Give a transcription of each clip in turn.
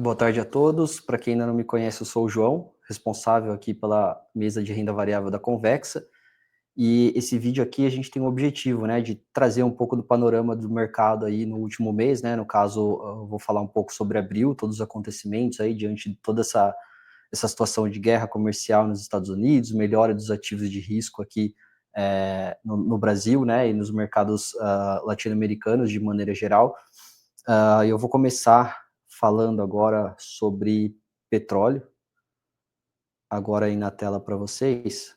Boa tarde a todos. Para quem ainda não me conhece, eu sou o João, responsável aqui pela mesa de renda variável da Convexa. E esse vídeo aqui a gente tem o objetivo, né, de trazer um pouco do panorama do mercado aí no último mês, né? No caso, eu vou falar um pouco sobre abril, todos os acontecimentos aí diante de toda essa situação de guerra comercial nos Estados Unidos, melhora dos ativos de risco aqui no Brasil, né, e nos mercados latino-americanos de maneira geral. Eu vou começar falando agora sobre petróleo, agora aí na tela para vocês.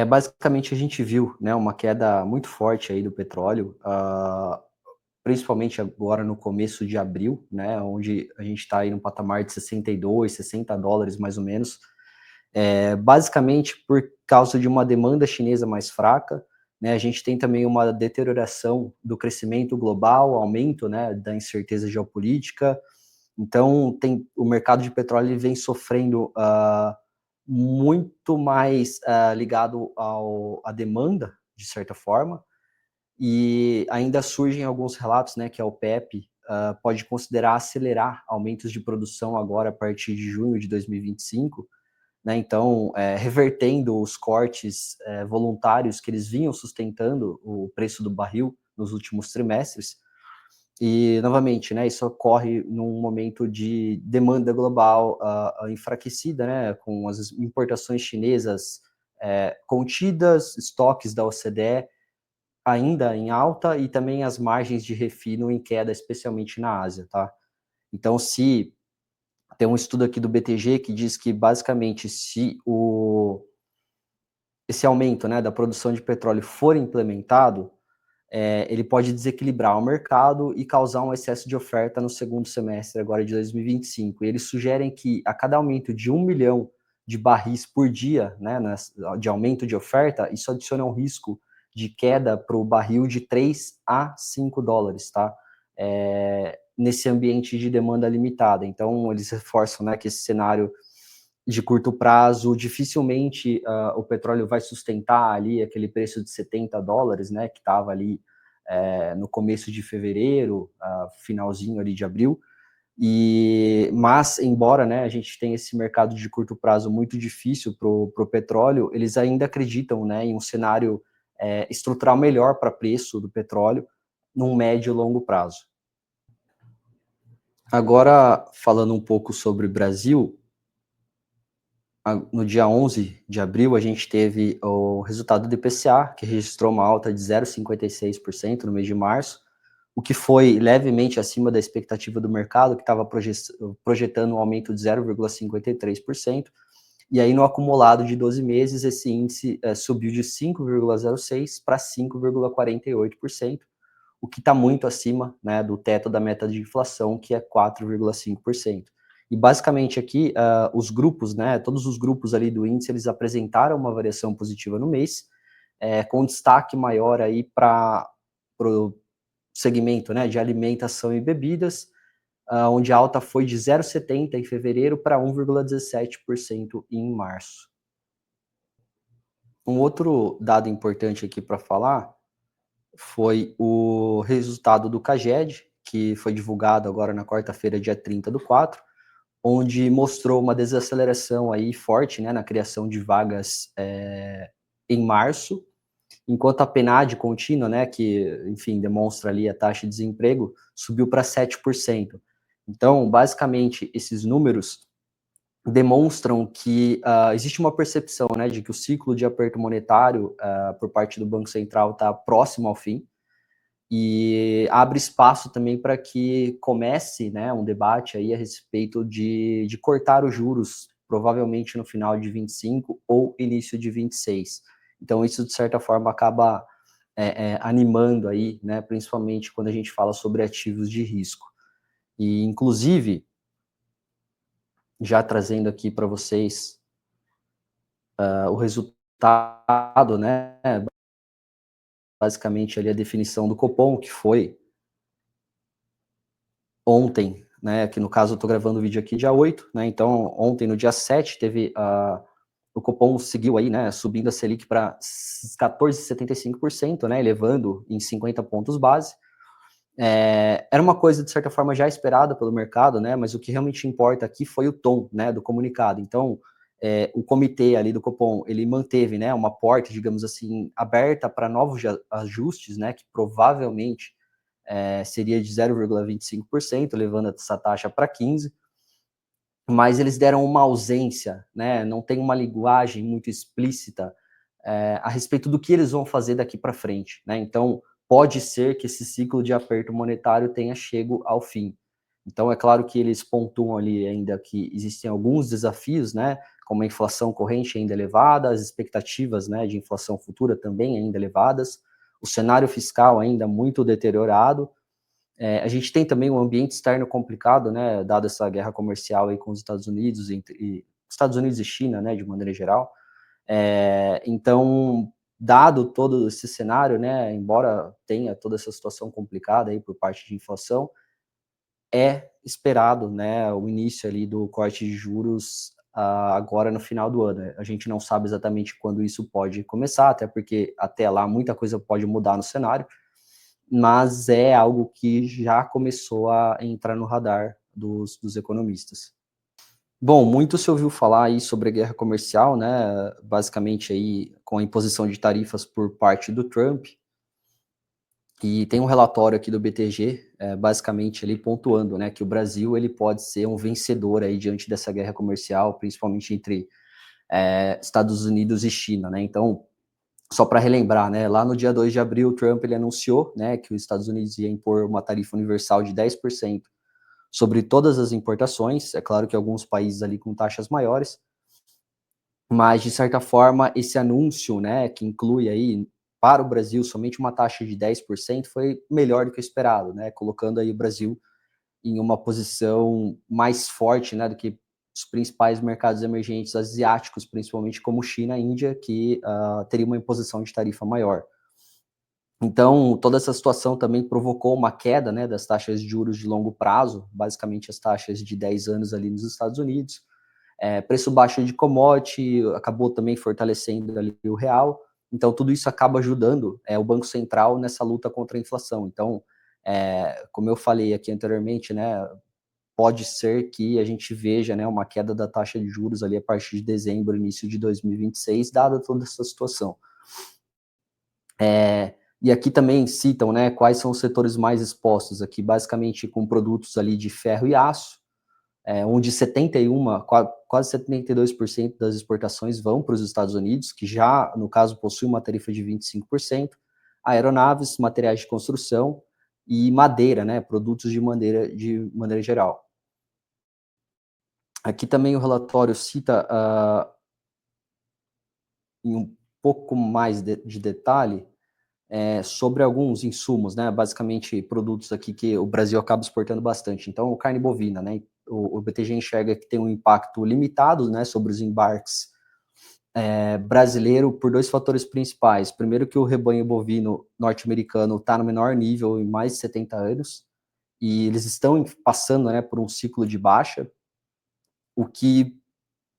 Basicamente a gente viu, né, uma queda muito forte aí do petróleo, principalmente agora no começo de abril, né, onde a gente está aí no patamar de 62, 60 dólares mais ou menos, basicamente por causa de uma demanda chinesa mais fraca, né, a gente tem também uma deterioração do crescimento global, aumento, né, da incerteza geopolítica. Então, o mercado de petróleo vem sofrendo muito mais ligado à demanda, de certa forma, e ainda surgem alguns relatos, né, que a OPEP pode considerar acelerar aumentos de produção agora a partir de junho de 2025, né, então, revertendo os cortes voluntários que eles vinham sustentando o preço do barril nos últimos trimestres. E, novamente, né, isso ocorre num momento de demanda global enfraquecida, né, com as importações chinesas contidas, estoques da OCDE ainda em alta e também as margens de refino em queda, especialmente na Ásia, tá? Então, se tem um estudo aqui do BTG que diz que, basicamente, se esse aumento, né, da produção de petróleo for implementado, ele pode desequilibrar o mercado e causar um excesso de oferta no segundo semestre agora de 2025. E eles sugerem que a cada aumento de 1 milhão de barris por dia, né, de aumento de oferta, isso adiciona um risco de queda para o barril de 3 a 5 dólares, tá? Nesse ambiente de demanda limitada. Então, eles reforçam, né, que esse cenário de curto prazo, dificilmente o petróleo vai sustentar ali aquele preço de 70 dólares, né, que estava ali no começo de fevereiro, finalzinho ali de abril. Mas, embora, né, a gente tenha esse mercado de curto prazo muito difícil para o petróleo, eles ainda acreditam, né, em um cenário estrutural melhor para preço do petróleo num médio e longo prazo. Agora, falando um pouco sobre o Brasil, no dia 11 de abril, a gente teve o resultado do IPCA, que registrou uma alta de 0,56% no mês de março, o que foi levemente acima da expectativa do mercado, que estava projetando um aumento de 0,53%, e aí no acumulado de 12 meses, esse índice subiu de 5,06% para 5,48%, o que está muito acima, né, do teto da meta de inflação, que é 4,5%. E basicamente aqui, os grupos, né, todos os grupos ali do índice, eles apresentaram uma variação positiva no mês, com destaque maior aí para o segmento, né, de alimentação e bebidas, onde a alta foi de 0,70 em fevereiro para 1,17% em março. Um outro dado importante aqui para falar foi o resultado do CAGED, que foi divulgado agora na quarta-feira, dia 30/4, onde mostrou uma desaceleração aí forte, né, na criação de vagas em março, enquanto a PNAD contínua, né, que, enfim, demonstra ali a taxa de desemprego, subiu para 7%. Então, basicamente, esses números demonstram que existe uma percepção, né, de que o ciclo de aperto monetário por parte do Banco Central está próximo ao fim, e abre espaço também para que comece, né, um debate aí a respeito de cortar os juros, provavelmente no final de 25 ou início de 26. Então, isso, de certa forma, acaba animando aí, né, principalmente quando a gente fala sobre ativos de risco. E, inclusive, já trazendo aqui para vocês o resultado, né, basicamente ali a definição do Copom, que foi ontem, né, que no caso eu estou gravando o vídeo aqui dia 8, né, então ontem no dia 7 teve o Copom seguiu aí, né, subindo a Selic para 14,75%, né, elevando em 50 pontos base. Era uma coisa, de certa forma, já esperada pelo mercado, né, mas o que realmente importa aqui foi o tom, né, do comunicado. Então, o comitê ali do Copom, ele manteve, né, uma porta, digamos assim, aberta para novos ajustes, né, que provavelmente seria de 0,25%, levando essa taxa para 15%, mas eles deram uma ausência, né, não tem uma linguagem muito explícita a respeito do que eles vão fazer daqui para frente, né? Então, pode ser que esse ciclo de aperto monetário tenha chego ao fim. Então, é claro que eles pontuam ali ainda que existem alguns desafios, né? Como a inflação corrente ainda elevada, as expectativas, né, de inflação futura também ainda elevadas, o cenário fiscal ainda muito deteriorado. A gente tem também um ambiente externo complicado, né, dado essa guerra comercial aí com os Estados Unidos e Estados Unidos e China, né, de maneira geral. Então, dado todo esse cenário, né, embora tenha toda essa situação complicada aí por parte de inflação, é esperado, né, o início ali do corte de juros agora no final do ano. A gente não sabe exatamente quando isso pode começar, até porque até lá muita coisa pode mudar no cenário, mas é algo que já começou a entrar no radar dos economistas. Bom, muito se ouviu falar aí sobre a guerra comercial, né, basicamente aí com a imposição de tarifas por parte do Trump, e tem um relatório aqui do BTG, basicamente ali pontuando, né, que o Brasil ele pode ser um vencedor aí diante dessa guerra comercial, principalmente entre Estados Unidos e China, né. Então, só para relembrar, né, lá no dia 2 de abril, o Trump ele anunciou, né, que os Estados Unidos ia impor uma tarifa universal de 10% sobre todas as importações. É claro que alguns países ali com taxas maiores, mas de certa forma esse anúncio, né, que inclui aí para o Brasil somente uma taxa de 10% foi melhor do que o esperado, né, colocando aí o Brasil em uma posição mais forte, né, do que os principais mercados emergentes asiáticos, principalmente como China e Índia, que teria uma imposição de tarifa maior. Então, toda essa situação também provocou uma queda, né, das taxas de juros de longo prazo, basicamente as taxas de 10 anos ali nos Estados Unidos. Preço baixo de commodity acabou também fortalecendo ali o real. Então, tudo isso acaba ajudando o Banco Central nessa luta contra a inflação. Então, como eu falei aqui anteriormente, né, pode ser que a gente veja, né, uma queda da taxa de juros ali a partir de dezembro, início de 2026, dada toda essa situação. E aqui também citam, né, quais são os setores mais expostos aqui, basicamente com produtos ali de ferro e aço, onde 71, quase 72% das exportações vão para os Estados Unidos, que já, no caso, possui uma tarifa de 25%, aeronaves, materiais de construção e madeira, né, produtos de maneira geral. Aqui também o relatório cita em um pouco mais de detalhe sobre alguns insumos, né, basicamente produtos aqui que o Brasil acaba exportando bastante. Então, carne bovina, né, o BTG enxerga que tem um impacto limitado, né, sobre os embarques brasileiro por dois fatores principais. Primeiro que o rebanho bovino norte-americano está no menor nível em mais de 70 anos, e eles estão passando, né, por um ciclo de baixa, o que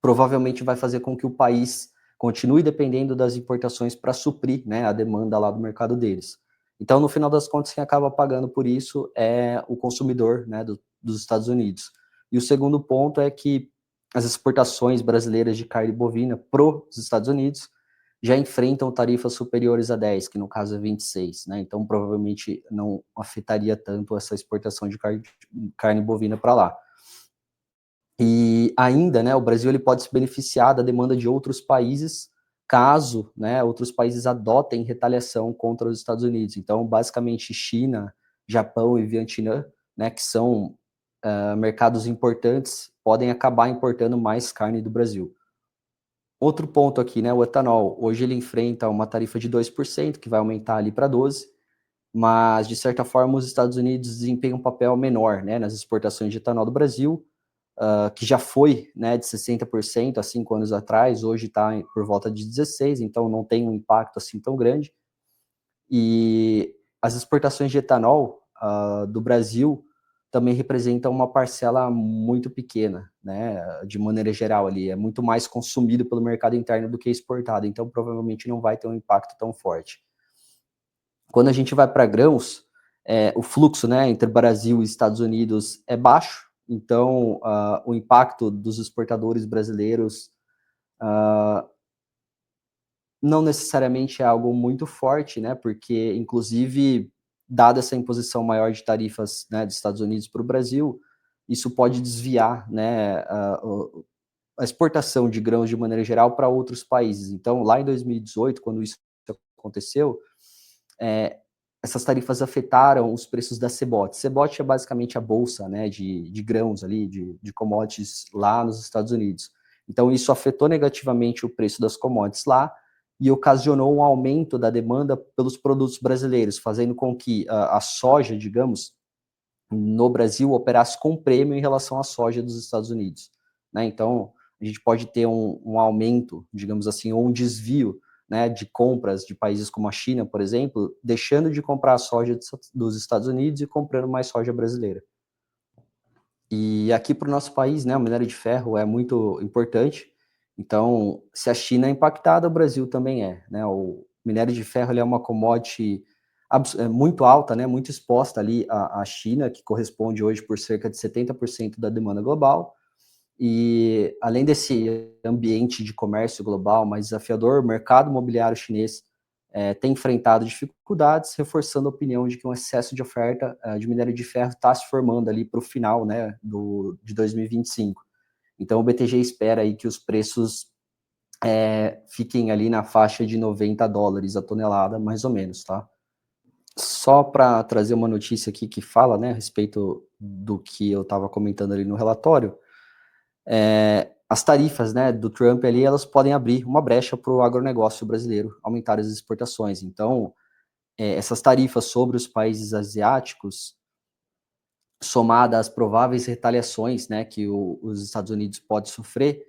provavelmente vai fazer com que o país continue dependendo das importações para suprir, né, a demanda lá do mercado deles. Então, no final das contas, quem acaba pagando por isso é o consumidor, né, dos Estados Unidos. E o segundo ponto é que as exportações brasileiras de carne bovina para os Estados Unidos já enfrentam tarifas superiores a 10, que no caso é 26, né? Então, provavelmente não afetaria tanto essa exportação de carne bovina para lá. E ainda, né, o Brasil ele pode se beneficiar da demanda de outros países, caso, né, outros países adotem retaliação contra os Estados Unidos. Então, basicamente, China, Japão e Vietnã, né, que são mercados importantes, podem acabar importando mais carne do Brasil. Outro ponto aqui, né, o etanol. Hoje ele enfrenta uma tarifa de 2%, que vai aumentar ali para 12%, mas, de certa forma, os Estados Unidos desempenham um papel menor, né, nas exportações de etanol do Brasil, que já foi, né, de 60% há 5 anos atrás, hoje está por volta de 16%, então não tem um impacto assim tão grande. E as exportações de etanol do Brasil também representam uma parcela muito pequena, né, de maneira geral ali, é muito mais consumido pelo mercado interno do que exportado, então provavelmente não vai ter um impacto tão forte. Quando a gente vai para grãos, o fluxo, né, entre Brasil e Estados Unidos é baixo, então o impacto dos exportadores brasileiros não necessariamente é algo muito forte, né, porque, inclusive, dada essa imposição maior de tarifas, né, dos Estados Unidos para o Brasil, isso pode desviar, né, a exportação de grãos de maneira geral para outros países. Então, lá em 2018, quando isso aconteceu, essas tarifas afetaram os preços da CBOT. CBOT é basicamente a bolsa, né, de grãos ali, de commodities lá nos Estados Unidos. Então, isso afetou negativamente o preço das commodities lá e ocasionou um aumento da demanda pelos produtos brasileiros, fazendo com que a soja, digamos, no Brasil operasse com prêmio em relação à soja dos Estados Unidos, né? Então, a gente pode ter um aumento, digamos assim, ou um desvio, né, de compras de países como a China, por exemplo, deixando de comprar a soja dos Estados Unidos e comprando mais soja brasileira. E aqui para o nosso país, né, o minério de ferro é muito importante. Então, se a China é impactada, o Brasil também é, né? O minério de ferro ele é uma commodity muito alta, né, muito exposta ali à China, que corresponde hoje por cerca de 70% da demanda global. E além desse ambiente de comércio global mais desafiador, o mercado imobiliário chinês tem enfrentado dificuldades, reforçando a opinião de que um excesso de oferta de minério de ferro está se formando ali para o final, né, de 2025. Então, o BTG espera aí que os preços fiquem ali na faixa de $90 a tonelada, mais ou menos, tá? Só para trazer uma notícia aqui que fala, né, a respeito do que eu estava comentando ali no relatório, as tarifas, né, do Trump ali, elas podem abrir uma brecha para o agronegócio brasileiro, aumentar as exportações. Então, essas tarifas sobre os países asiáticos, somada às prováveis retaliações, né, que os Estados Unidos pode sofrer,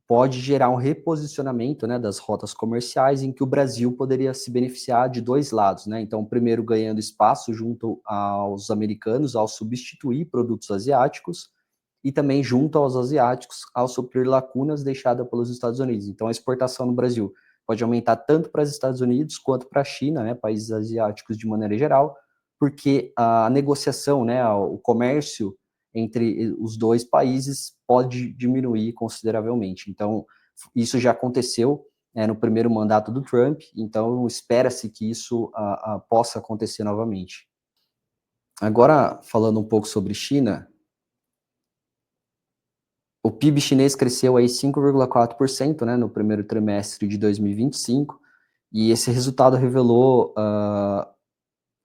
pode gerar um reposicionamento, né, das rotas comerciais em que o Brasil poderia se beneficiar de dois lados, né? Então, primeiro ganhando espaço junto aos americanos ao substituir produtos asiáticos e também junto aos asiáticos ao suprir lacunas deixadas pelos Estados Unidos. Então, a exportação no Brasil pode aumentar tanto para os Estados Unidos quanto para a China, né, países asiáticos de maneira geral, porque a negociação, né, o comércio entre os dois países pode diminuir consideravelmente. Então, isso já aconteceu no primeiro mandato do Trump, então espera-se que isso possa acontecer novamente. Agora, falando um pouco sobre China, o PIB chinês cresceu aí 5,4%, né, no primeiro trimestre de 2025, e esse resultado revelou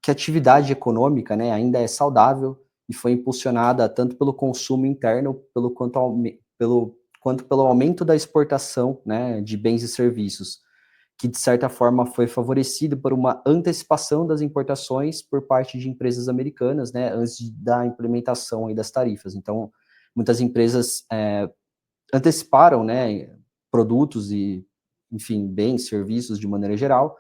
que a atividade econômica, né, ainda é saudável e foi impulsionada tanto pelo consumo interno quanto pelo aumento da exportação, né, de bens e serviços, que de certa forma foi favorecido por uma antecipação das importações por parte de empresas americanas, né, antes da implementação aí das tarifas. Então, muitas empresas anteciparam, né, produtos e, enfim, bens, serviços de maneira geral,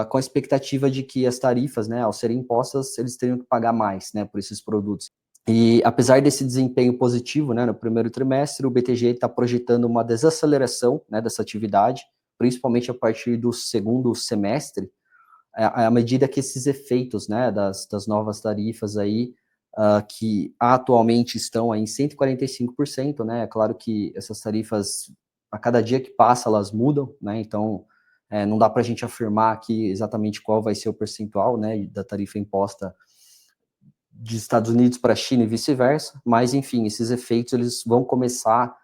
com a expectativa de que as tarifas, né, ao serem impostas, eles teriam que pagar mais, né, por esses produtos. E apesar desse desempenho positivo, né, no primeiro trimestre, o BTG está projetando uma desaceleração, né, dessa atividade, principalmente a partir do segundo semestre, à medida que esses efeitos, né, das novas tarifas aí, que atualmente estão aí em 145%, né, é claro que essas tarifas, a cada dia que passa, elas mudam, né, então não dá para a gente afirmar aqui exatamente qual vai ser o percentual, né, da tarifa imposta de Estados Unidos para a China e vice-versa, mas enfim, esses efeitos eles vão começar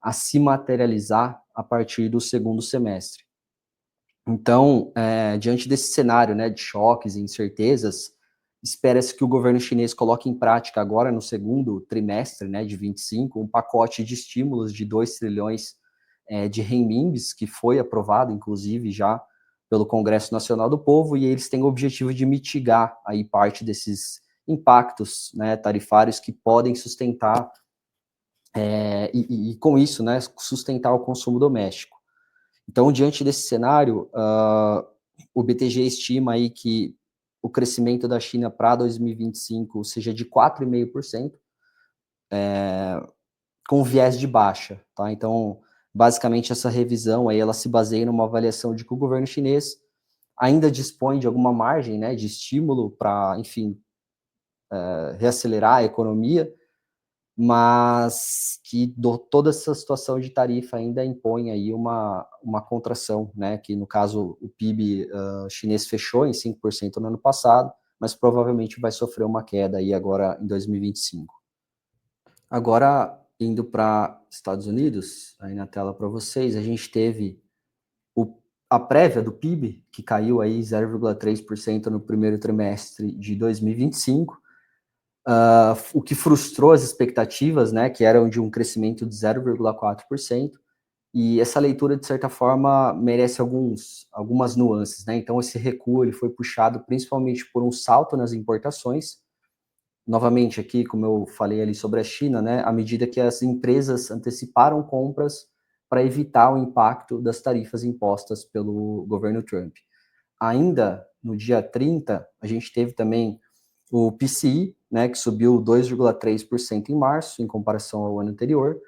a se materializar a partir do segundo semestre. Então, diante desse cenário, né, de choques e incertezas, espera-se que o governo chinês coloque em prática agora no segundo trimestre, né, de 25, um pacote de estímulos de 2 trilhões de renminbis, que foi aprovado, inclusive, já pelo Congresso Nacional do Povo, e eles têm o objetivo de mitigar aí parte desses impactos, né, tarifários que podem sustentar, e com isso, né, sustentar o consumo doméstico. Então, diante desse cenário, o BTG estima aí que o crescimento da China para 2025 seja de 4,5%, com viés de baixa, tá? Então, basicamente, essa revisão aí, ela se baseia numa avaliação de que o governo chinês ainda dispõe de alguma margem, né, de estímulo para, enfim, reacelerar a economia, mas que toda essa situação de tarifa ainda impõe aí uma contração, né, que no caso o PIB chinês fechou em 5% no ano passado, mas provavelmente vai sofrer uma queda aí agora em 2025. Agora, indo para Estados Unidos, aí na tela para vocês, a gente teve a prévia do PIB, que caiu aí 0,3% no primeiro trimestre de 2025, o que frustrou as expectativas, né, que eram de um crescimento de 0,4%, e essa leitura, de certa forma, merece algumas nuances, né? Então, esse recuo ele foi puxado principalmente por um salto nas importações. Novamente, aqui, como eu falei ali sobre a China, né, à medida que as empresas anteciparam compras para evitar o impacto das tarifas impostas pelo governo Trump. Ainda no dia 30, a gente teve também o PCI, né, que subiu 2,3% em março, em comparação ao ano anterior,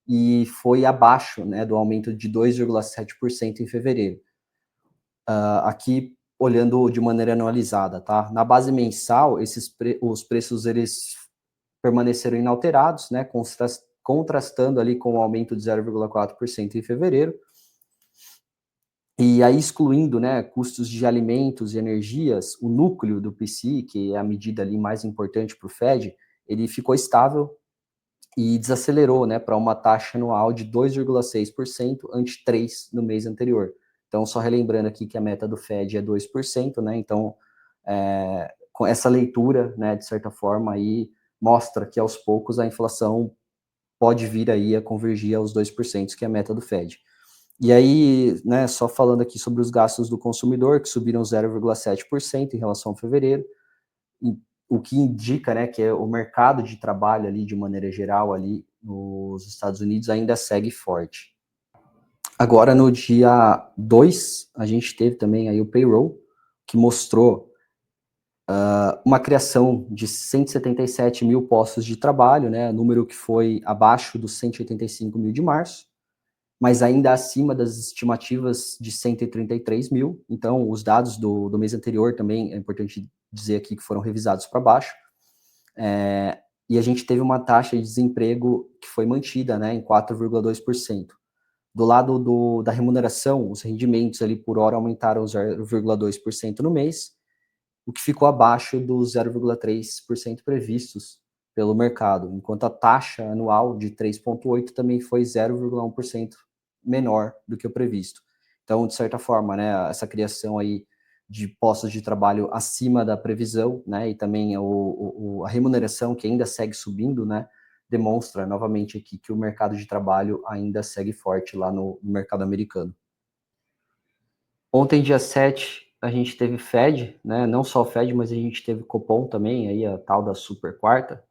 e foi abaixo, né, do aumento de 2,7% em fevereiro. Aqui, olhando de maneira anualizada, tá? Na base mensal, os preços eles permaneceram inalterados, né, contrastando ali com o aumento de 0,4% em fevereiro. E aí, excluindo, né, custos de alimentos e energias, o núcleo do PCI, que é a medida ali mais importante para o Fed, ele ficou estável e desacelerou, né, para uma taxa anual de 2,6% ante 3% no mês anterior. Então, só relembrando aqui que a meta do Fed é 2%, né, então, com essa leitura, né, de certa forma, aí mostra que aos poucos a inflação pode vir aí a convergir aos 2%, que é a meta do Fed. E aí, né, só falando aqui sobre os gastos do consumidor, que subiram 0,7% em relação a fevereiro, o que indica, né, que o mercado de trabalho ali, de maneira geral, ali nos Estados Unidos ainda segue forte. Agora, no dia 2, a gente teve também aí o payroll, que mostrou uma criação de 177 mil postos de trabalho, né, número que foi abaixo dos 185 mil de março, mas ainda acima das estimativas de 133 mil. Então, os dados do mês anterior também, é importante dizer aqui que foram revisados para baixo. E a gente teve uma taxa de desemprego que foi mantida, né, em 4,2%. Do lado da remuneração, os rendimentos ali por hora aumentaram 0,2% no mês, o que ficou abaixo dos 0,3% previstos pelo mercado, enquanto a taxa anual de 3,8% também foi 0,1% menor do que o previsto. Então, de certa forma, né, essa criação aí de postos de trabalho acima da previsão, né, e também a remuneração que ainda segue subindo, né, demonstra novamente aqui que o mercado de trabalho ainda segue forte lá no mercado americano. Ontem, dia 7, a gente teve Fed, né? Não só o Fed, mas a gente teve Copom também, aí a tal da super quarta.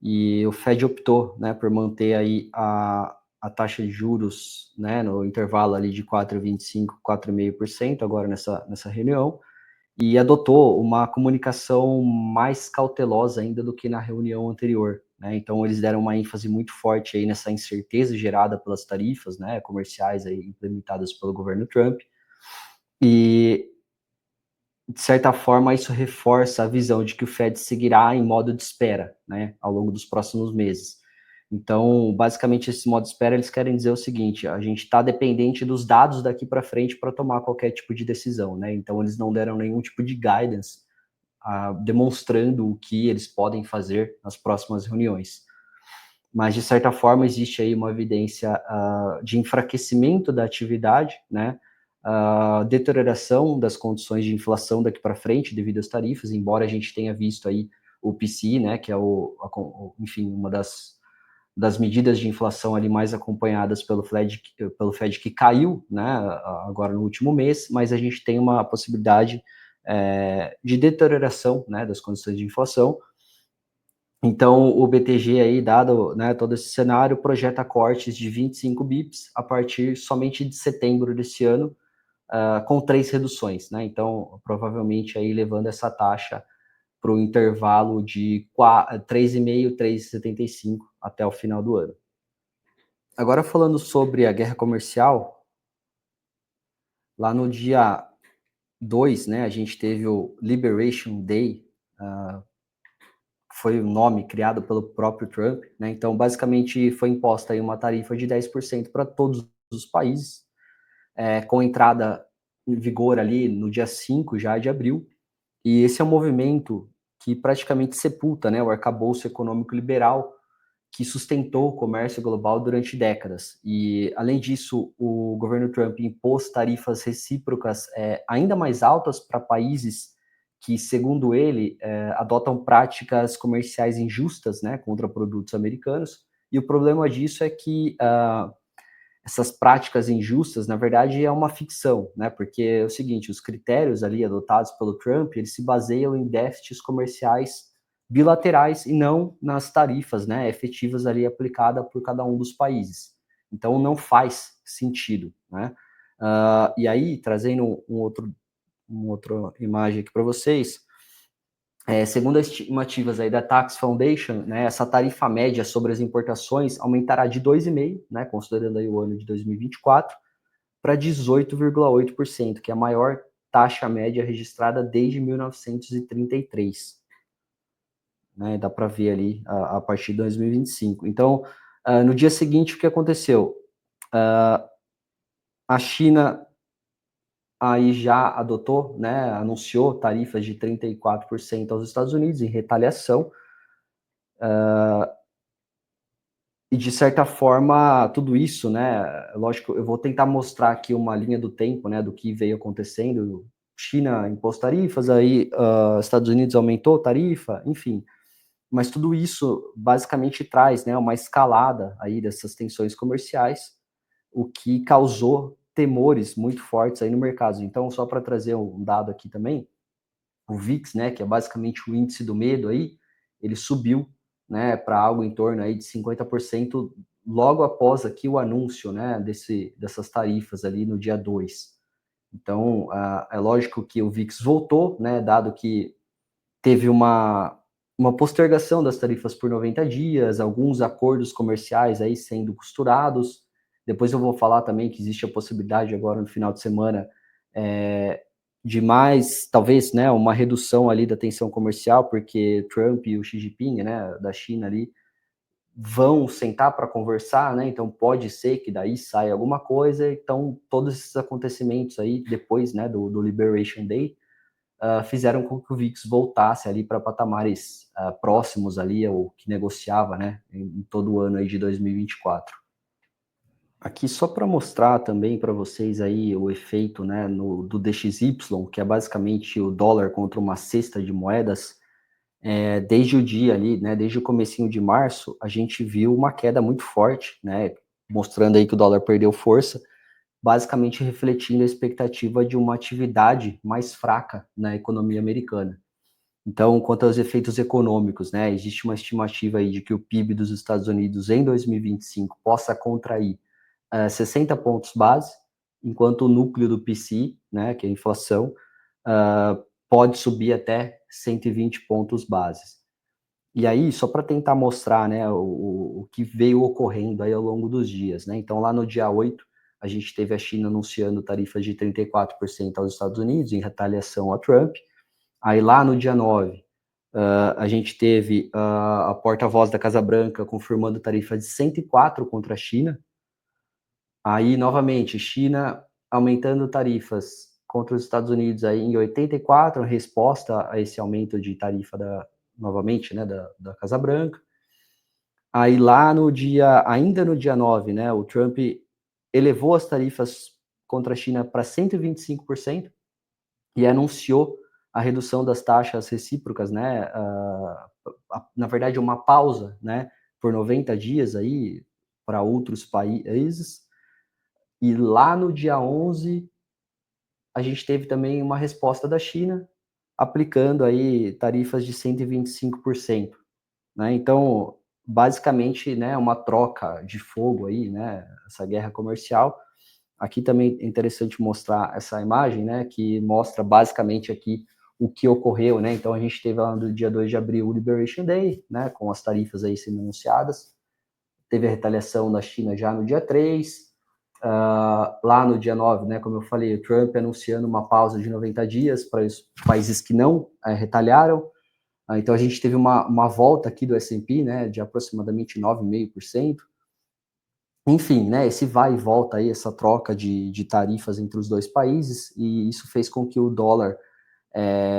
E o Fed optou, né, por manter aí a taxa de juros, né, no intervalo ali de 4,25%, 4,5% agora nessa reunião, e adotou uma comunicação mais cautelosa ainda do que na reunião anterior, né? Então eles deram uma ênfase muito forte aí nessa incerteza gerada pelas tarifas, né, comerciais aí implementadas pelo governo Trump. E, de certa forma, isso reforça a visão de que o Fed seguirá em modo de espera, né, ao longo dos próximos meses. Então, basicamente, esse modo de espera, eles querem dizer o seguinte: a gente está dependente dos dados daqui para frente para tomar qualquer tipo de decisão, né? Então, eles não deram nenhum tipo de guidance demonstrando o que eles podem fazer nas próximas reuniões. Mas, de certa forma, existe aí uma evidência de enfraquecimento da atividade, né? Deterioração das condições de inflação daqui para frente devido às tarifas, embora a gente tenha visto aí o PCI, né, que é enfim, uma das medidas de inflação ali mais acompanhadas pelo Fed que caiu, né, agora no último mês, mas a gente tem uma possibilidade de deterioração, né, das condições de inflação. Então, o BTG aí, dado, né, todo esse cenário, projeta cortes de 25 bips a partir somente de setembro desse ano, com 3 reduções, né? Então, provavelmente aí levando essa taxa para o intervalo de 3,5, 3,75 até o final do ano. Agora falando sobre a guerra comercial, lá no dia 2, né, a gente teve o Liberation Day, foi o nome criado pelo próprio Trump, né? Então, basicamente, foi imposta aí uma tarifa de 10% para todos os países, com entrada em vigor ali no dia 5 já de abril. E esse é um movimento que praticamente sepulta, né, o arcabouço econômico liberal que sustentou o comércio global durante décadas. E, além disso, o governo Trump impôs tarifas recíprocas ainda mais altas para países que, segundo ele, adotam práticas comerciais injustas, né, contra produtos americanos. E o problema disso é que essas práticas injustas, na verdade, é uma ficção, né? Porque é o seguinte, os critérios ali adotados pelo Trump, eles se baseiam em déficits comerciais bilaterais e não nas tarifas, né, efetivas ali aplicadas por cada um dos países. Então, não faz sentido, né? E aí, trazendo uma outra imagem aqui para vocês, segundo as estimativas aí da Tax Foundation, né, essa tarifa média sobre as importações aumentará de 2,5%, né, considerando aí o ano de 2024, para 18,8%, que é a maior taxa média registrada desde 1933. Né, dá para ver ali a partir de 2025. Então, no dia seguinte, o que aconteceu? A China aí já adotou, né, anunciou tarifas de 34% aos Estados Unidos em retaliação. E, de certa forma, tudo isso, né, lógico, eu vou tentar mostrar aqui uma linha do tempo, né, do que veio acontecendo. China impôs tarifas, aí Estados Unidos aumentou tarifa, enfim. Mas tudo isso basicamente traz, né, uma escalada aí dessas tensões comerciais, o que causou temores muito fortes aí no mercado. Então, só para trazer um dado aqui também, o VIX, né, que é basicamente o índice do medo aí, ele subiu, né, para algo em torno aí de 50% logo após aqui o anúncio, né, dessas tarifas ali no dia 2. Então, é lógico que o VIX voltou, né, dado que teve uma postergação das tarifas por 90 dias, alguns acordos comerciais aí sendo costurados. Depois eu vou falar também que existe a possibilidade agora no final de semana de mais, talvez, né, uma redução ali da tensão comercial, porque Trump e o Xi Jinping, né, da China ali, vão sentar para conversar, né, então pode ser que daí saia alguma coisa, então todos esses acontecimentos aí, depois, né, do Liberation Day, fizeram com que o VIX voltasse ali para patamares próximos ali ao que negociava, né, em todo o ano aí de 2024. Aqui só para mostrar também para vocês aí o efeito, né, do DXY, que é basicamente o dólar contra uma cesta de moedas, desde o dia ali, né, desde o comecinho de março, a gente viu uma queda muito forte, né, mostrando aí que o dólar perdeu força, basicamente refletindo a expectativa de uma atividade mais fraca na economia americana. Então, quanto aos efeitos econômicos, né, existe uma estimativa aí de que o PIB dos Estados Unidos em 2025 possa contrair 60 pontos base, enquanto o núcleo do PCI, né, que é a inflação, pode subir até 120 pontos bases. E aí, só para tentar mostrar, né, o que veio ocorrendo aí ao longo dos dias, né? Então, lá no dia 8, a gente teve a China anunciando tarifas de 34% aos Estados Unidos, em retaliação a Trump. Aí, lá no dia 9, a gente teve a porta-voz da Casa Branca confirmando tarifa de 104 contra a China. Aí, novamente, China aumentando tarifas contra os Estados Unidos aí em 84, em resposta a esse aumento de tarifa novamente, né, da Casa Branca. Aí lá no dia, ainda no dia 9, né, o Trump elevou as tarifas contra a China para 125% e anunciou a redução das taxas recíprocas, né, na verdade uma pausa, né, por 90 dias aí para outros países. E lá no dia 11, a gente teve também uma resposta da China, aplicando aí tarifas de 125%, né? Então, basicamente, né, uma troca de fogo aí, né, essa guerra comercial. Aqui também é interessante mostrar essa imagem, né, que mostra basicamente aqui o que ocorreu, né? Então, a gente teve lá no dia 2 de abril o Liberation Day, né, com as tarifas aí sendo anunciadas. Teve a retaliação da China já no dia 3, lá no dia 9, né, como eu falei, o Trump anunciando uma pausa de 90 dias para os países que não retalharam. Então a gente teve uma volta aqui do S&P, né, de aproximadamente 9,5%. Enfim, né, esse vai e volta aí, essa troca de tarifas entre os dois países, e isso fez com que o dólar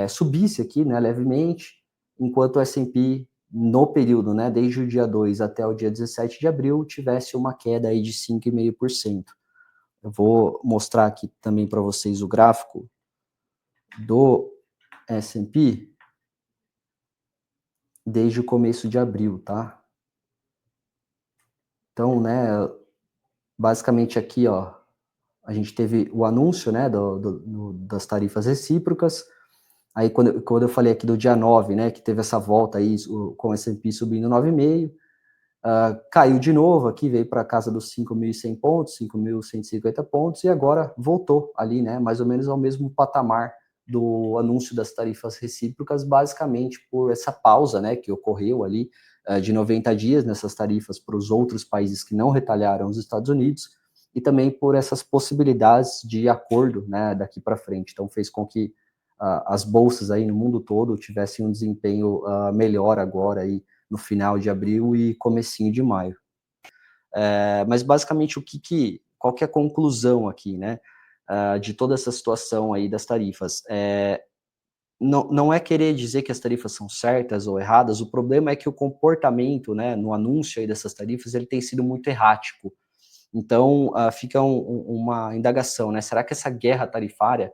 subisse aqui, né, levemente, enquanto o S&P no período, né, desde o dia 2 até o dia 17 de abril, tivesse uma queda aí de 5,5%. Eu vou mostrar aqui também para vocês o gráfico do S&P desde o começo de abril, tá? Então, né, basicamente aqui, ó, a gente teve o anúncio, né, das tarifas recíprocas. Aí, quando eu falei aqui do dia 9, né, que teve essa volta aí, com o S&P subindo 9,5%, caiu de novo aqui, veio para casa dos 5.100 pontos, 5.150 pontos, e agora voltou ali, né, mais ou menos ao mesmo patamar do anúncio das tarifas recíprocas, basicamente por essa pausa, né, que ocorreu ali de 90 dias nessas tarifas para os outros países que não retalharam os Estados Unidos, e também por essas possibilidades de acordo, né, daqui para frente. Então fez com que as bolsas aí no mundo todo tivessem um desempenho melhor agora aí no final de abril e comecinho de maio. Mas basicamente qual que é a conclusão aqui, né, de toda essa situação aí das tarifas? Não é querer dizer que as tarifas são certas ou erradas, o problema é que o comportamento, né, no anúncio aí dessas tarifas, ele tem sido muito errático. Então, fica uma indagação, né, será que essa guerra tarifária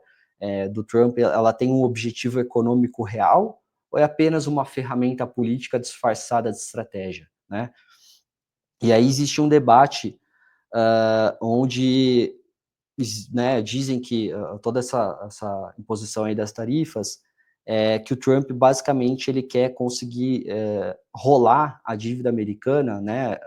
do Trump, ela tem um objetivo econômico real, ou é apenas uma ferramenta política disfarçada de estratégia, né? E aí existe um debate onde, né, dizem que toda essa imposição aí das tarifas que o Trump basicamente ele quer conseguir rolar a dívida americana, né,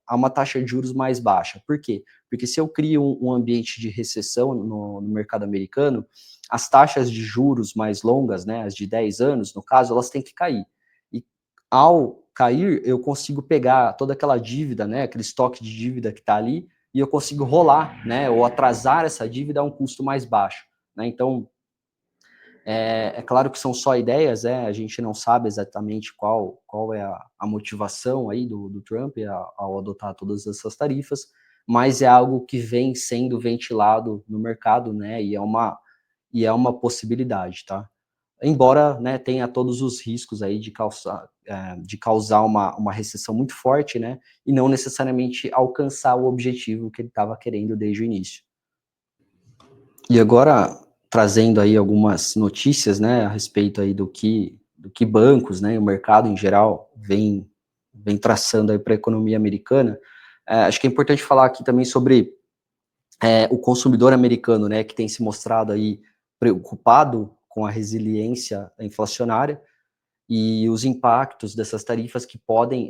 a uma taxa de juros mais baixa. Por quê? Porque se eu crio um ambiente de recessão no mercado americano, as taxas de juros mais longas, né, as de 10 anos, no caso, elas têm que cair. E ao cair, eu consigo pegar toda aquela dívida, né, aquele estoque de dívida que está ali, e eu consigo rolar, né, ou atrasar essa dívida a um custo mais baixo, né? Então, claro que são só ideias, a gente não sabe exatamente qual é a motivação aí do Trump ao adotar todas essas tarifas, mas é algo que vem sendo ventilado no mercado, né, e é uma possibilidade, tá? Embora, né, tenha todos os riscos aí de causar uma recessão muito forte, né, e não necessariamente alcançar o objetivo que ele estava querendo desde o início. E agora, trazendo aí algumas notícias, né, a respeito aí do que bancos, né, o mercado em geral vem traçando aí para a economia americana, acho que é importante falar aqui também sobre o consumidor americano, né, que tem se mostrado aí preocupado com a resiliência inflacionária e os impactos dessas tarifas que podem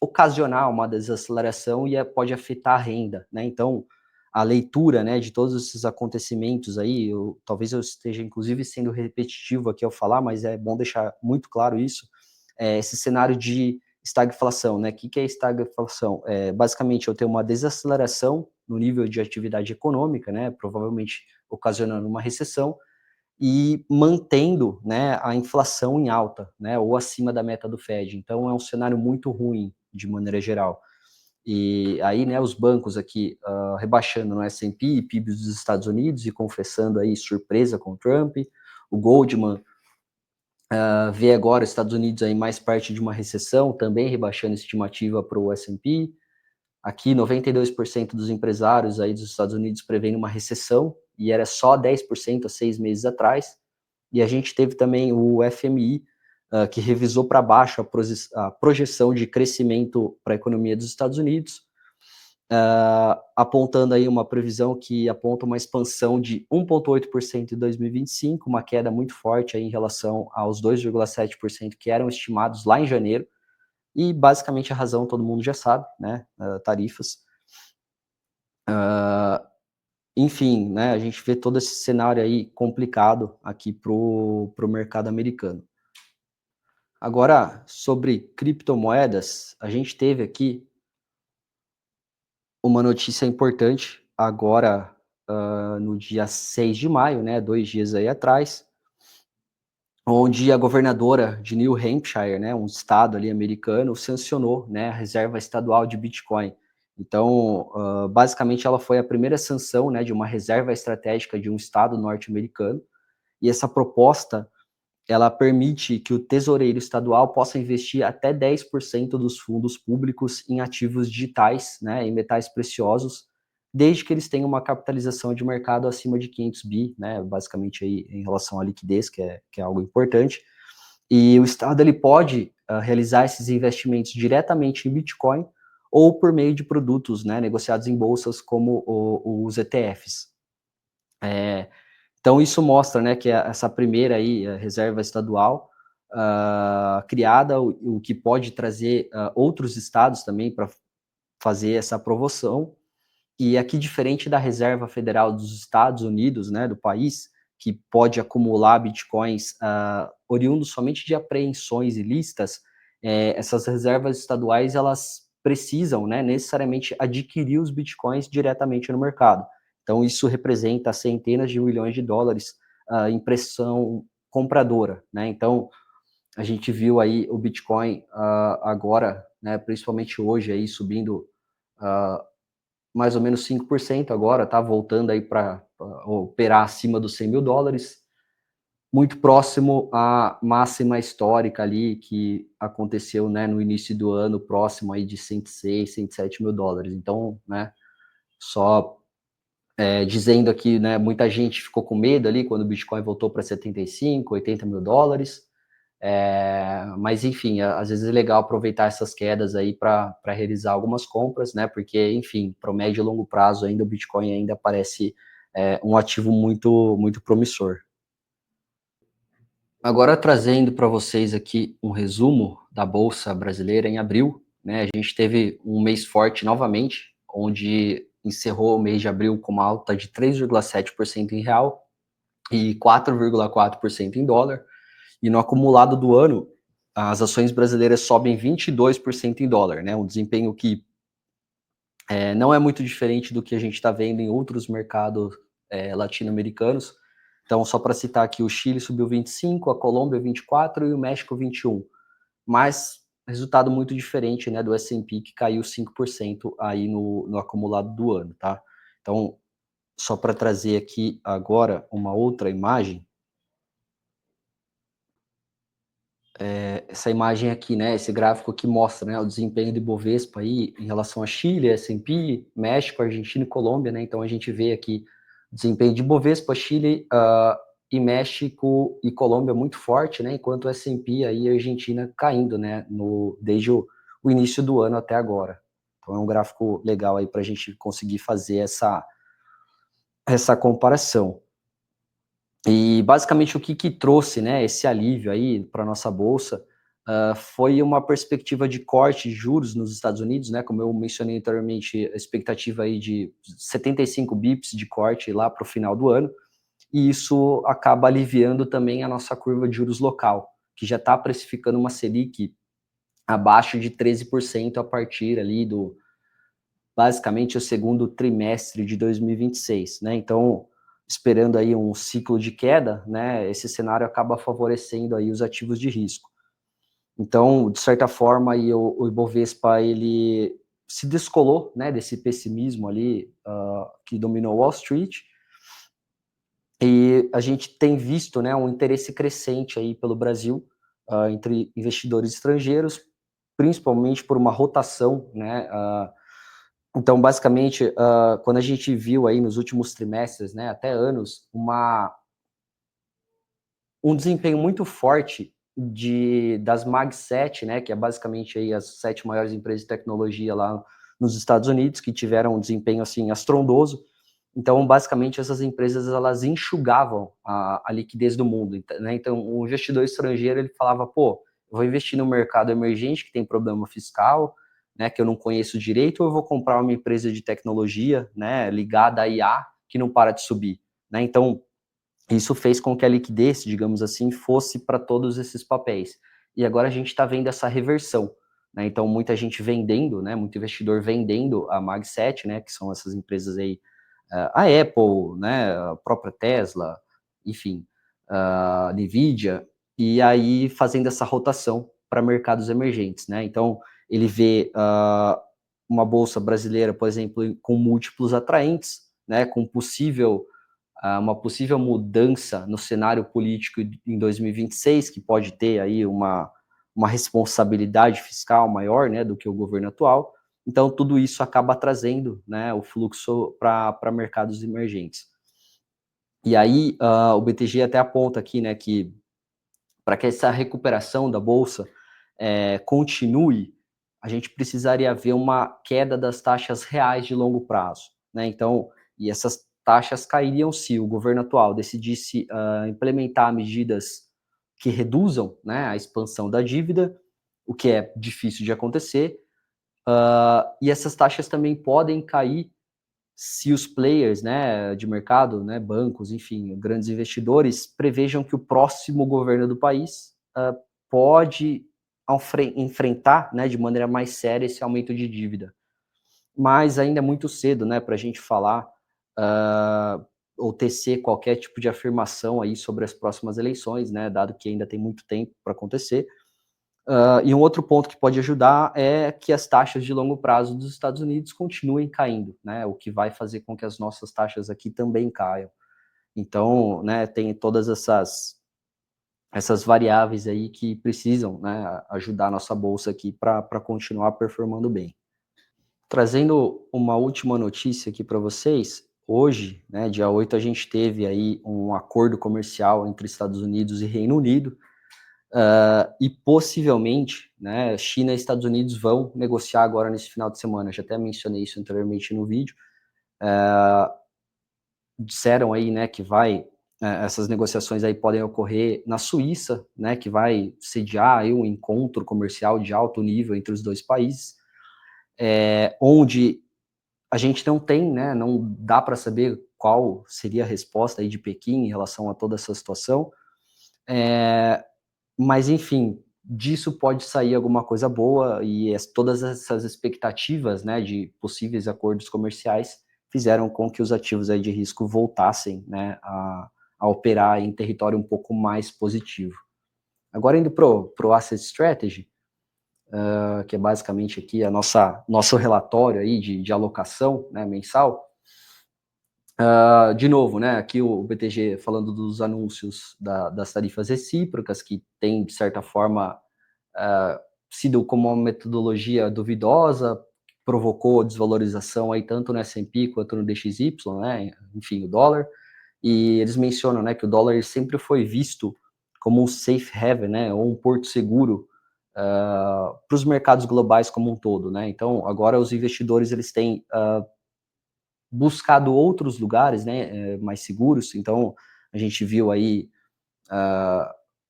ocasionar uma desaceleração e pode afetar a renda, né? Então, a leitura, né, de todos esses acontecimentos aí, talvez eu esteja inclusive sendo repetitivo aqui ao falar, mas é bom deixar muito claro isso, esse cenário de estagflação, né? O que é estagflação? Basicamente, eu tenho uma desaceleração no nível de atividade econômica, né, provavelmente ocasionando uma recessão, e mantendo, né, a inflação em alta, né, ou acima da meta do Fed. Então é um cenário muito ruim, de maneira geral. E aí, né, os bancos aqui rebaixando no S&P e PIB dos Estados Unidos e confessando aí surpresa com o Trump. O Goldman vê agora os Estados Unidos aí mais parte de uma recessão, também rebaixando a estimativa para o S&P. Aqui, 92% dos empresários aí dos Estados Unidos prevêem uma recessão, e era só 10% há 6 meses atrás. E a gente teve também o FMI, que revisou para baixo a projeção de crescimento para a economia dos Estados Unidos, apontando aí uma previsão que aponta uma expansão de 1,8% em 2025, uma queda muito forte aí em relação aos 2,7% que eram estimados lá em janeiro. E basicamente a razão todo mundo já sabe, né? Tarifas. Enfim, né, a gente vê todo esse cenário aí complicado aqui pro mercado americano. Agora, sobre criptomoedas, a gente teve aqui uma notícia importante agora, no dia 6 de maio, né, 2 dias aí atrás, onde a governadora de New Hampshire, né, um estado ali americano, sancionou, né, a reserva estadual de Bitcoin. Então, basicamente ela foi a primeira sanção, né, de uma reserva estratégica de um estado norte-americano, e essa proposta, ela permite que o tesoureiro estadual possa investir até 10% dos fundos públicos em ativos digitais, né, em metais preciosos, desde que eles tenham uma capitalização de mercado acima de 500 bi, né, basicamente aí em relação à liquidez, que é algo importante. E o Estado ele pode realizar esses investimentos diretamente em Bitcoin ou por meio de produtos, né, negociados em bolsas como os ETFs. Então isso mostra, né, que essa primeira aí, a reserva estadual, criada, o que pode trazer outros estados também para fazer essa promoção. E aqui, diferente da Reserva Federal dos Estados Unidos, né, do país, que pode acumular bitcoins oriundos somente de apreensões ilícitas, essas reservas estaduais elas precisam, né, necessariamente adquirir os bitcoins diretamente no mercado. Então, isso representa centenas de milhões de dólares em pressão compradora, né? Então, a gente viu aí o Bitcoin agora, né, principalmente hoje aí subindo mais ou menos 5% agora, tá voltando aí para operar acima dos 100 mil dólares, muito próximo à máxima histórica ali que aconteceu, né, no início do ano, próximo aí de 106, 107 mil dólares. Então, né, só dizendo aqui, né, muita gente ficou com medo ali quando o Bitcoin voltou para 75, 80 mil dólares, mas enfim, às vezes é legal aproveitar essas quedas aí para realizar algumas compras, né? Porque, enfim, para o médio e longo prazo ainda o Bitcoin ainda parece um ativo muito promissor. Agora trazendo para vocês aqui um resumo da Bolsa Brasileira em abril, né? A gente teve um mês forte novamente, onde encerrou o mês de abril com uma alta de 3,7% em real e 4,4% em dólar. E no acumulado do ano, as ações brasileiras sobem 22% em dólar, né? Um desempenho que não é muito diferente do que a gente está vendo em outros mercados latino-americanos. Então, só para citar aqui, o Chile subiu 25%, a Colômbia 24% e o México 21%. Mas resultado muito diferente, né, do S&P, que caiu 5% aí no acumulado do ano, tá? Então, só para trazer aqui agora uma outra imagem, essa imagem aqui, né, esse gráfico que mostra, né, o desempenho do Ibovespa aí em relação a Chile, S&P, México, Argentina e Colômbia, né? Então a gente vê aqui o desempenho de Ibovespa, Chile e México e Colômbia muito forte, né? Enquanto o S&P aí e a Argentina caindo, né, desde o início do ano até agora. Então é um gráfico legal aí para a gente conseguir fazer essa comparação. E basicamente o que trouxe, né, esse alívio aí para a nossa bolsa foi uma perspectiva de corte de juros nos Estados Unidos, né, como eu mencionei anteriormente, a expectativa aí de 75 bips de corte lá para o final do ano, e isso acaba aliviando também a nossa curva de juros local, que já está precificando uma Selic abaixo de 13% a partir ali basicamente o segundo trimestre de 2026, né? Então, esperando aí um ciclo de queda, né? Esse cenário acaba favorecendo aí os ativos de risco. Então, de certa forma, aí o Ibovespa ele se descolou, né, desse pessimismo ali que dominou Wall Street, e a gente tem visto, né, um interesse crescente aí pelo Brasil entre investidores estrangeiros, principalmente por uma rotação, né? Então, basicamente, quando a gente viu aí nos últimos trimestres, né, até anos, um desempenho muito forte das Mag 7, né, que é basicamente aí as 7 maiores empresas de tecnologia lá nos Estados Unidos, que tiveram um desempenho assim astrondoso. Então, basicamente, essas empresas elas enxugavam a liquidez do mundo, né? Então, o investidor estrangeiro ele falava, pô, eu vou investir no mercado emergente que tem problema fiscal, né, que eu não conheço direito, ou eu vou comprar uma empresa de tecnologia, né, ligada à IA que não para de subir, né? Então, isso fez com que a liquidez, digamos assim, fosse para todos esses papéis. E agora a gente está vendo essa reversão, né? Então, muita gente vendendo, né? Muito investidor vendendo a Mag 7, né? Que são essas empresas aí, a Apple, né? A própria Tesla, enfim, a Nvidia, e aí fazendo essa rotação para mercados emergentes, né? Então, ele vê uma bolsa brasileira, por exemplo, com múltiplos atraentes, né? Com uma possível mudança no cenário político em 2026, que pode ter aí uma responsabilidade fiscal maior, né, do que o governo atual. Então, tudo isso acaba trazendo, né, o fluxo para mercados emergentes. E aí, o BTG até aponta aqui, né, que para que essa recuperação da bolsa continue, a gente precisaria ver uma queda das taxas reais de longo prazo, né? Então, e essas taxas cairiam se o governo atual decidisse implementar medidas que reduzam, né, a expansão da dívida, o que é difícil de acontecer, e essas taxas também podem cair se os players, né, de mercado, né, bancos, enfim, grandes investidores, prevejam que o próximo governo do país pode enfrentar, né, de maneira mais séria esse aumento de dívida. Mas ainda é muito cedo, né, para a gente falar ou tecer qualquer tipo de afirmação aí sobre as próximas eleições, né, dado que ainda tem muito tempo para acontecer. E um outro ponto que pode ajudar é que as taxas de longo prazo dos Estados Unidos continuem caindo, né? O que vai fazer com que as nossas taxas aqui também caiam. Então, né, tem todas essas variáveis aí que precisam, né, ajudar a nossa bolsa aqui para continuar performando bem. Trazendo uma última notícia aqui para vocês, hoje, né, dia 8, a gente teve aí um acordo comercial entre Estados Unidos e Reino Unido, e possivelmente, né, China e Estados Unidos vão negociar agora nesse final de semana. Eu já até mencionei isso anteriormente no vídeo. Disseram aí, né, que essas negociações aí podem ocorrer na Suíça, né, que vai sediar aí um encontro comercial de alto nível entre os dois países, onde a gente não tem, né, não dá para saber qual seria a resposta aí de Pequim em relação a toda essa situação. Mas, enfim, disso pode sair alguma coisa boa e todas essas expectativas, né, de possíveis acordos comerciais fizeram com que os ativos aí de risco voltassem, né, a operar em território um pouco mais positivo. Agora indo pro Asset Strategy, que é basicamente aqui nosso relatório aí de alocação, né, mensal. De novo, né, aqui o BTG falando dos anúncios das tarifas recíprocas, que tem, de certa forma, sido como uma metodologia duvidosa, provocou desvalorização aí tanto no S&P quanto no DXY, né, enfim, o dólar, e eles mencionam, né, que o dólar sempre foi visto como um safe haven, né, ou um porto seguro para os mercados globais como um todo, né, então agora os investidores eles têm buscado outros lugares, né, mais seguros, então a gente viu aí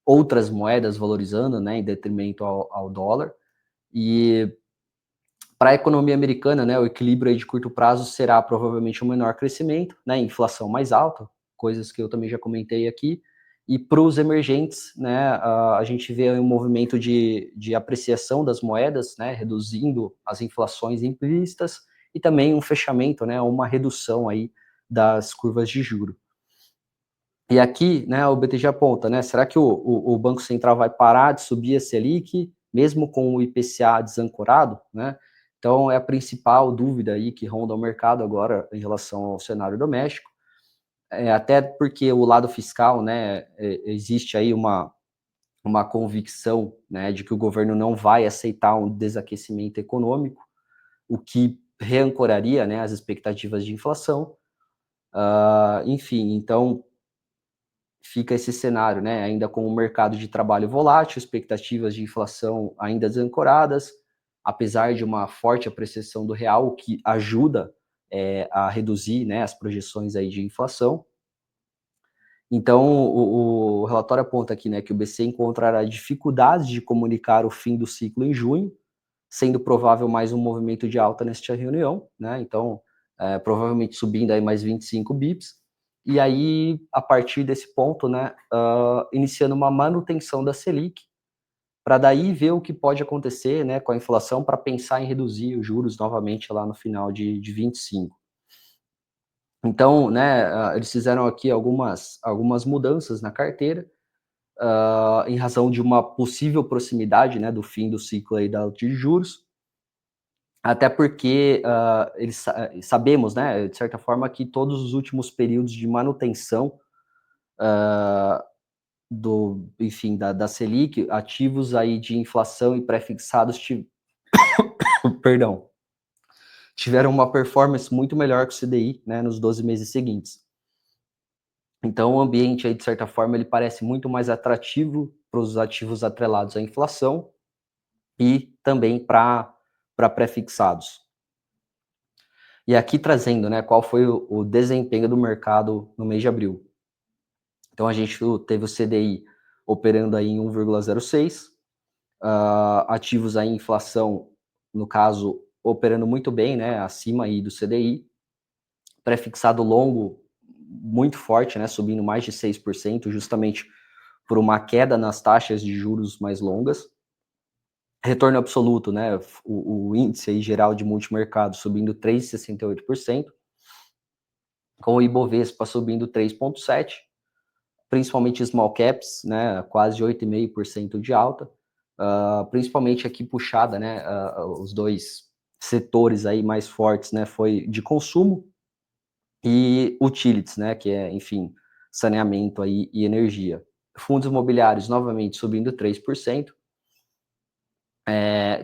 outras moedas valorizando, né, em detrimento ao dólar, e para a economia americana, né, o equilíbrio aí de curto prazo será provavelmente um menor crescimento, né, inflação mais alta, coisas que eu também já comentei aqui, e para os emergentes, né, a gente vê um movimento de apreciação das moedas, né, reduzindo as inflações implícitas, e também um fechamento, né, uma redução aí das curvas de juro. E aqui, né, o BTG aponta, né, será que o Banco Central vai parar de subir a Selic, mesmo com o IPCA desancorado, né? Então, é a principal dúvida aí que ronda o mercado agora em relação ao cenário doméstico, até porque o lado fiscal, né, existe aí uma convicção, né, de que o governo não vai aceitar um desaquecimento econômico, o que reancoraria, né, as expectativas de inflação. Enfim, então fica esse cenário, né, ainda com o mercado de trabalho volátil, expectativas de inflação ainda desancoradas, apesar de uma forte apreciação do real, o que ajuda a reduzir, né, as projeções aí de inflação. Então, o relatório aponta aqui, né, que o BC encontrará dificuldades de comunicar o fim do ciclo em junho, sendo provável mais um movimento de alta nesta reunião, né? Então, provavelmente subindo aí mais 25 bips. E aí, a partir desse ponto, né, iniciando uma manutenção da Selic, para daí ver o que pode acontecer, né, com a inflação, para pensar em reduzir os juros novamente lá no final de 25. Então, né, eles fizeram aqui algumas mudanças na carteira, em razão de uma possível proximidade, né, do fim do ciclo aí da alta de juros, até porque sabemos, né, de certa forma, que todos os últimos períodos de manutenção enfim, da Selic, ativos aí de inflação e pré-fixados perdão, tiveram uma performance muito melhor que o CDI, né, nos 12 meses seguintes. Então, o ambiente aí, de certa forma, ele parece muito mais atrativo para os ativos atrelados à inflação e também para pré-fixados. E aqui trazendo, né, qual foi o desempenho do mercado no mês de abril. Então, a gente teve o CDI operando aí em 1,06, ativos aí em inflação, no caso, operando muito bem, né, acima aí do CDI, pré-fixado longo muito forte, né, subindo mais de 6%, justamente por uma queda nas taxas de juros mais longas. Retorno absoluto, né, o índice aí geral de multimercado subindo 3,68%, com o Ibovespa subindo 3,7%, principalmente small caps, né, quase 8,5% de alta, principalmente aqui puxada, né, os dois setores aí mais fortes, né, foi de consumo e utilities, né, que é, enfim, saneamento aí e energia. Fundos imobiliários novamente subindo 3%.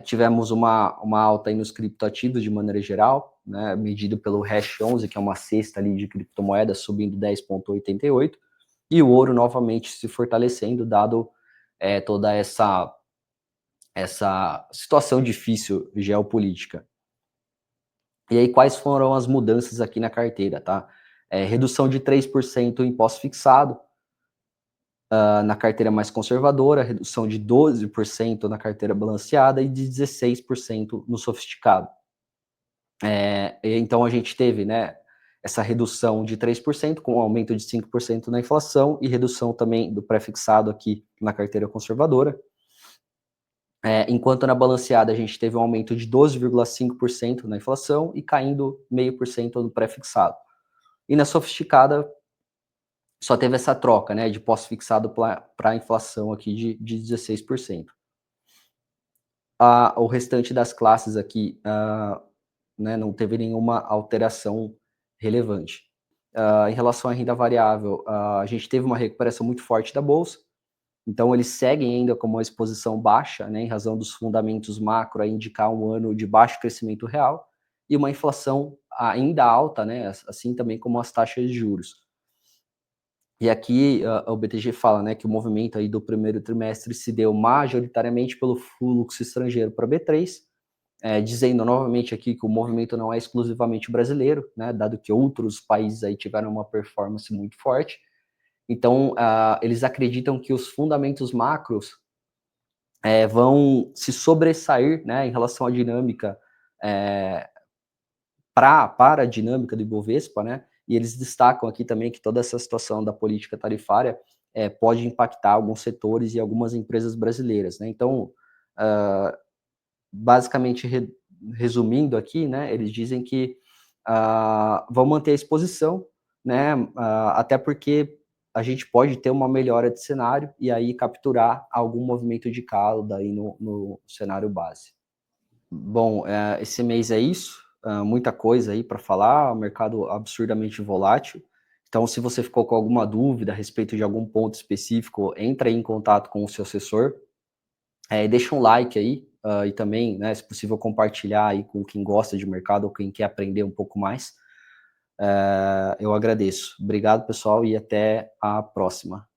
Tivemos uma alta aí nos criptoativos de maneira geral, né, medido pelo Hash 11, que é uma cesta ali de criptomoedas, subindo 10,88%, e o ouro novamente se fortalecendo, dado toda essa situação difícil geopolítica. E aí, quais foram as mudanças aqui na carteira, tá? Redução de 3% em pós-fixado, na carteira mais conservadora, redução de 12% na carteira balanceada e de 16% no sofisticado. Então, a gente teve, né, essa redução de 3%, com um aumento de 5% na inflação e redução também do pré-fixado aqui na carteira conservadora. Enquanto na balanceada a gente teve um aumento de 12,5% na inflação e caindo 0,5% no pré-fixado. E na sofisticada só teve essa troca, né, de pós-fixado para a inflação aqui de 16%. O restante das classes aqui, né, não teve nenhuma alteração relevante. Em relação à renda variável, a gente teve uma recuperação muito forte da bolsa, então eles seguem ainda com uma exposição baixa, né, em razão dos fundamentos macro a indicar um ano de baixo crescimento real e uma inflação ainda alta, né, assim também como as taxas de juros. E aqui o BTG fala, né, que o movimento aí do primeiro trimestre se deu majoritariamente pelo fluxo estrangeiro para B3, dizendo novamente aqui que o movimento não é exclusivamente brasileiro, né, dado que outros países aí tiveram uma performance muito forte. Então, eles acreditam que os fundamentos macros vão se sobressair, né, em relação à dinâmica, para a dinâmica do Ibovespa, né, e eles destacam aqui também que toda essa situação da política tarifária pode impactar alguns setores e algumas empresas brasileiras, né. Então, basicamente, resumindo aqui, né, eles dizem que vão manter a exposição, né, até porque a gente pode ter uma melhora de cenário e aí capturar algum movimento de cauda aí no cenário base. Bom, esse mês é isso, muita coisa aí para falar, o mercado absurdamente volátil. Então, se você ficou com alguma dúvida a respeito de algum ponto específico, entra aí em contato com o seu assessor, deixa um like aí, e também, né, se possível, compartilhar aí com quem gosta de mercado ou quem quer aprender um pouco mais. Eu agradeço. Obrigado, pessoal, e até a próxima.